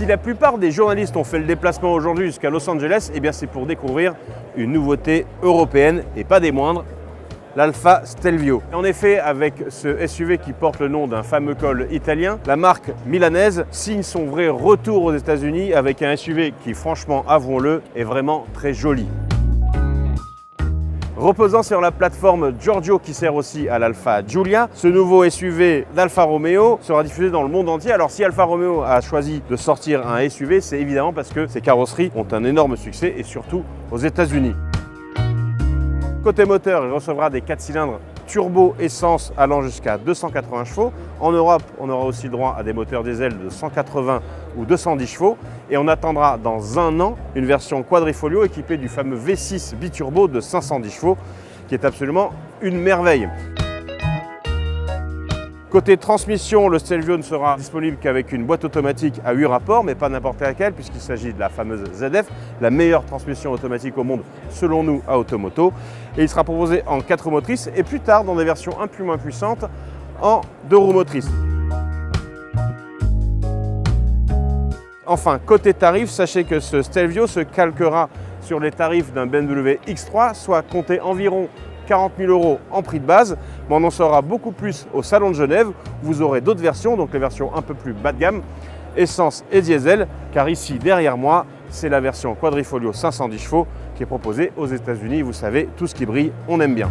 Si la plupart des journalistes ont fait le déplacement aujourd'hui jusqu'à Los Angeles, eh bien c'est pour découvrir une nouveauté européenne et pas des moindres, l'Alfa Stelvio. En effet, avec ce SUV qui porte le nom d'un fameux col italien, la marque milanaise signe son vrai retour aux États-Unis avec un SUV qui, franchement, avouons-le, est vraiment très joli. Reposant sur la plateforme Giorgio qui sert aussi à l'Alfa Giulia, ce nouveau SUV d'Alfa Romeo sera diffusé dans le monde entier. Alors si Alfa Romeo a choisi de sortir un SUV, c'est évidemment parce que ses carrosseries ont un énorme succès et surtout aux États-Unis. Côté moteur, il recevra des 4 cylindres turbo essence allant jusqu'à 280 chevaux. En Europe, on aura aussi le droit à des moteurs diesel de 180 ou 210 chevaux. Et on attendra dans un an une version quadrifolio équipée du fameux V6 biturbo de 510 chevaux, qui est absolument une merveille. Côté transmission, le Stelvio ne sera disponible qu'avec une boîte automatique à 8 rapports, mais pas n'importe laquelle, puisqu'il s'agit de la fameuse ZF, la meilleure transmission automatique au monde selon nous à Automoto. Et il sera proposé en 4 roues motrices et plus tard dans des versions un peu moins puissantes en 2 roues motrices. Enfin, côté tarif, sachez que ce Stelvio se calquera sur les tarifs d'un BMW X3, soit compter environ 40 000 € en prix de base, mais on en saura beaucoup plus au Salon de Genève. Vous aurez d'autres versions, donc les versions un peu plus bas de gamme, essence et diesel, car ici derrière moi, c'est la version quadrifolio 510 chevaux qui est proposée aux États-Unis. Vous savez, tout ce qui brille, on aime bien.